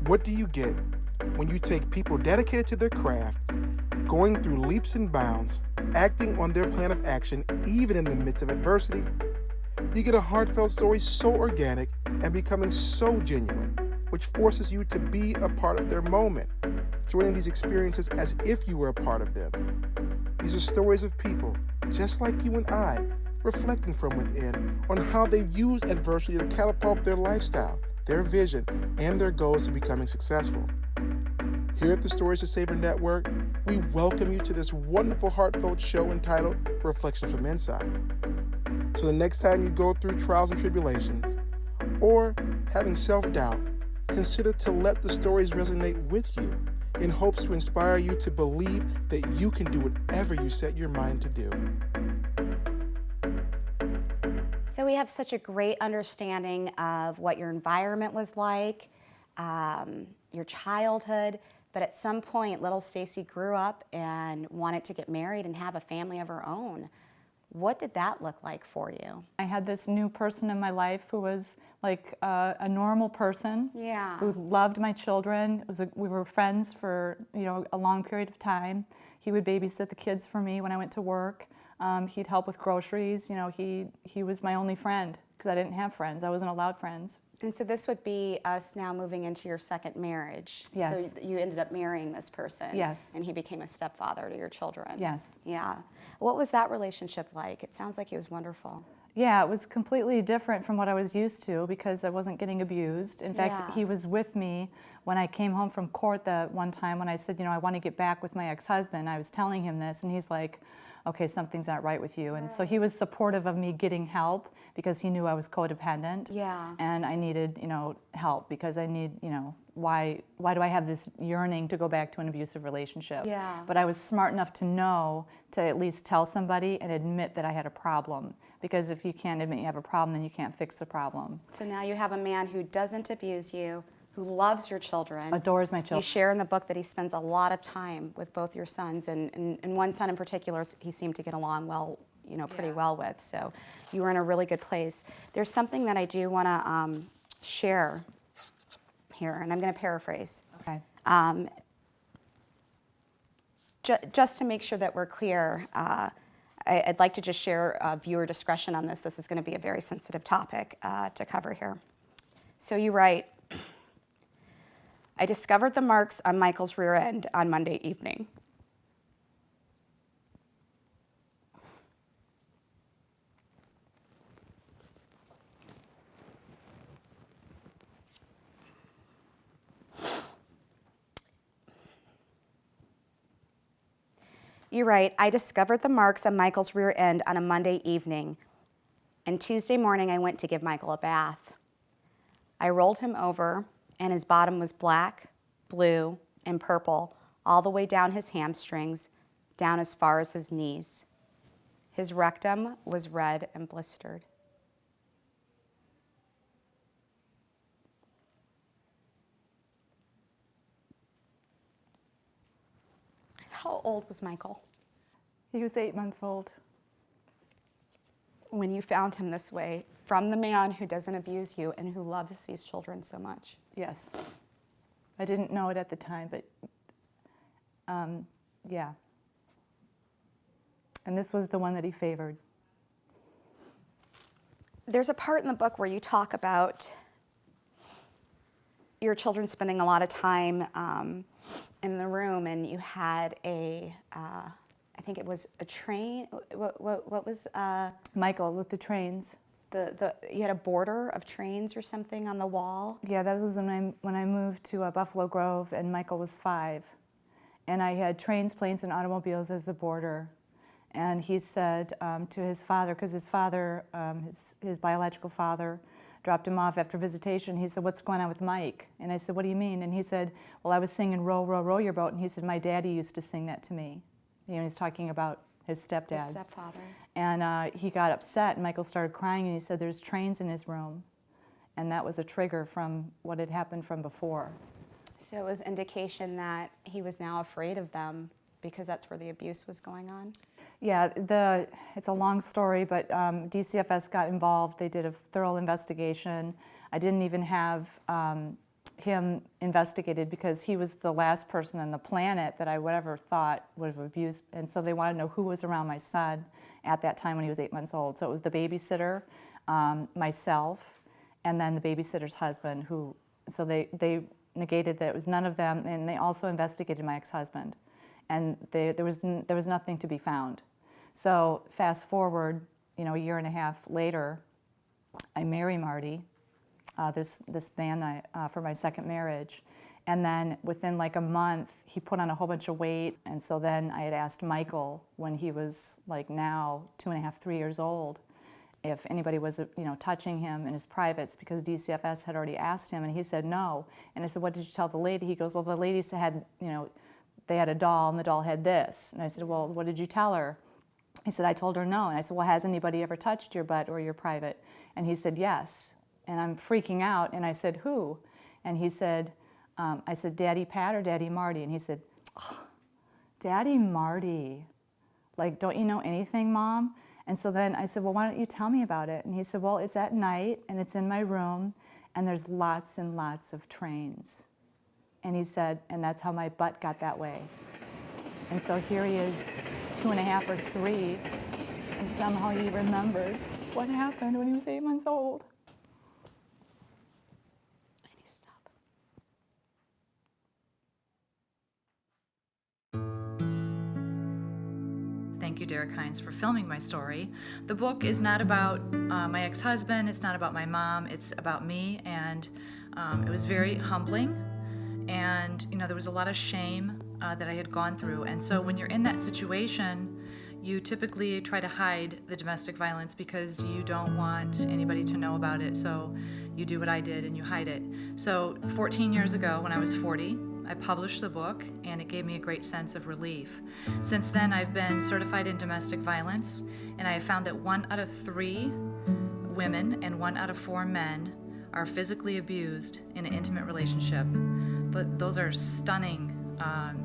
What do you get when you take people dedicated to their craft, going through leaps and bounds, acting on their plan of action even in the midst of adversity? You get a heartfelt story so organic and becoming so genuine, which forces you to be a part of their moment, joining these experiences as if you were a part of them. These are stories of people, just like you and I, reflecting from within on how they've used adversity to catapult their lifestyle, their vision, and their goals to becoming successful. Here at the Stories to Savor Network, we welcome you to this wonderful, heartfelt show entitled Reflections from Inside. So the next time you go through trials and tribulations, or having self-doubt, consider to let the stories resonate with you in hopes to inspire you to believe that you can do whatever you set your mind to do. So we have such a great understanding of what your environment was like, your childhood, but at some point little Stacy grew up and wanted to get married and have a family of her own. What did that look like for you? I had this new person in my life who was like a normal person, who loved my children. We were friends for a long period of time. He would babysit the kids for me when I went to work. He'd help with groceries. He was my only friend because I didn't have friends. I wasn't allowed friends. And so this would be us now moving into your second marriage. Yes. So you ended up marrying this person. Yes. And he became a stepfather to your children. Yes. Yeah. What was that relationship like? It sounds like he was wonderful. Yeah, it was completely different from what I was used to because I wasn't getting abused. In fact, he was with me when I came home from court that one time when I said, I want to get back with my ex-husband. I was telling him this, and he's like, okay, something's not right with you. And so he was supportive of me getting help because he knew I was codependent. Yeah. And I needed, help because I need, why do I have this yearning to go back to an abusive relationship? Yeah. But I was smart enough to know to at least tell somebody and admit that I had a problem. Because if you can't admit you have a problem, then you can't fix the problem. So now you have a man who doesn't abuse you, who loves your children. Adores my children. You share in the book that he spends a lot of time with both your sons, and one son in particular he seemed to get along well, pretty well with. So you were in a really good place. There's something that I do want to share here, and I'm going to paraphrase. Okay. Just to make sure that we're clear, I'd like to just share viewer discretion on this. This is going to be a very sensitive topic to cover here. So you write, I discovered the marks on Michael's rear end on Monday evening. You write, I discovered the marks on Michael's rear end on a Monday evening, and Tuesday morning I went to give Michael a bath. I rolled him over, and his bottom was black, blue, and purple, all the way down his hamstrings, down as far as his knees. His rectum was red and blistered. How old was Michael? He was 8 months old. When you found him this way, from the man who doesn't abuse you and who loves these children so much. Yes. I didn't know it at the time, but yeah. And this was the one that he favored. There's a part in the book where you talk about your children spending a lot of time in the room, and you had I think it was a train. What was Michael with the trains. You had a border of trains or something on the wall? Yeah, that was when I moved to Buffalo Grove, and Michael was 5. And I had trains, planes, and automobiles as the border. And he said to his father, because his father, his biological father, dropped him off after visitation. He said, what's going on with Mike? And I said, what do you mean? And he said, well, I was singing Row, Row, Row Your Boat. And he said, my daddy used to sing that to me. He's talking about his stepdad. His stepfather. And he got upset, and Michael started crying, and he said there's trains in his room. And that was a trigger from what had happened from before. So it was indication that he was now afraid of them because that's where the abuse was going on? Yeah, it's a long story, but DCFS got involved. They did a thorough investigation. I didn't even have him investigated because he was the last person on the planet that I would ever thought would have abused. And so they wanted to know who was around my son at that time when he was 8 months old. So it was the babysitter, myself, and then the babysitter's husband, so they negated that it was none of them, and they also investigated my ex-husband. And there was nothing to be found. So fast forward, a year and a half later, I marry Marty, this man for my second marriage. And then within like a month, he put on a whole bunch of weight. And so then I had asked Michael, when he was like now 2.5, 3 years old, if anybody was touching him in his privates, because DCFS had already asked him, and he said no. And I said, what did you tell the lady? He goes, well, the lady had, they had a doll, and the doll had this. And I said, well, what did you tell her? He said, I told her no. And I said, well, has anybody ever touched your butt or your private? And he said, yes. And I'm freaking out, and I said, who? And he said, I said, Daddy Pat or Daddy Marty? And he said, oh, Daddy Marty. Like, don't you know anything, Mom? And so then I said, well, why don't you tell me about it? And he said, well, it's at night, and it's in my room, and there's lots and lots of trains. And he said, and that's how my butt got that way. And so here he is, 2.5 or 3, and somehow he remembered what happened when he was 8 months old. I need to stop. Thank you, Derek Hines, for filming my story. The book is not about my ex-husband, it's not about my mom, it's about me, and it was very humbling, and there was a lot of shame that I had gone through. And so when you're in that situation, you typically try to hide the domestic violence because you don't want anybody to know about it, so you do what I did and you hide it. So 14 years ago, when I was 40, I published the book, and it gave me a great sense of relief. Since then, I've been certified in domestic violence, and I have found that 1 out of 3 women and 1 out of 4 men are physically abused in an intimate relationship. But those are stunning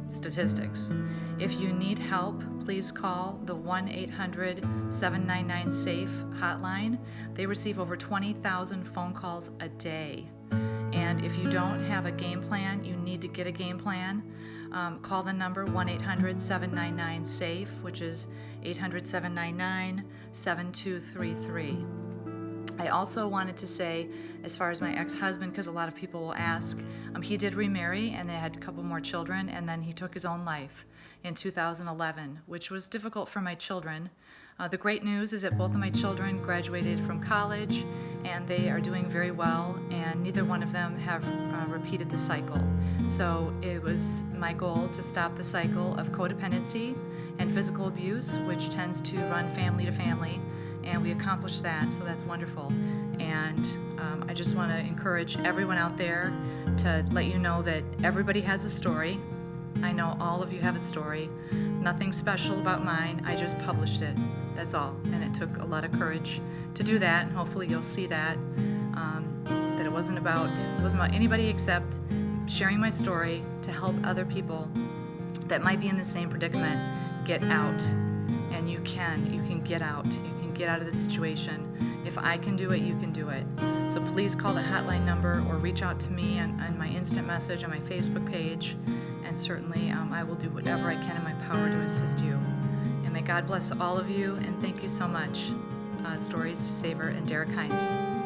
statistics. If you need help, please call the 1-800-799-SAFE hotline. They receive over 20,000 phone calls a day. And if you don't have a game plan, you need to get a game plan. Call the number 1-800-799-SAFE, which is 800-799-7233. I also wanted to say, as far as my ex-husband, because a lot of people will ask, he did remarry, and they had a couple more children, and then he took his own life in 2011, which was difficult for my children. The great news is that both of my children graduated from college, and they are doing very well, and neither one of them have repeated the cycle. So it was my goal to stop the cycle of codependency and physical abuse, which tends to run family to family, and we accomplished that, so that's wonderful. And I just want to encourage everyone out there to let you know that everybody has a story. I know all of you have a story. Nothing special about mine. I just published it. That's all. And it took a lot of courage to do that, and hopefully you'll see that it wasn't about anybody except sharing my story to help other people that might be in the same predicament get out. And you can get out. You can get out of the situation. If I can do it, you can do it. So please call the hotline number or reach out to me on my instant message on my Facebook page, and certainly I will do whatever I can in my power to assist you. And may God bless all of you, and thank you so much. Stories to Savor and Derek Hines.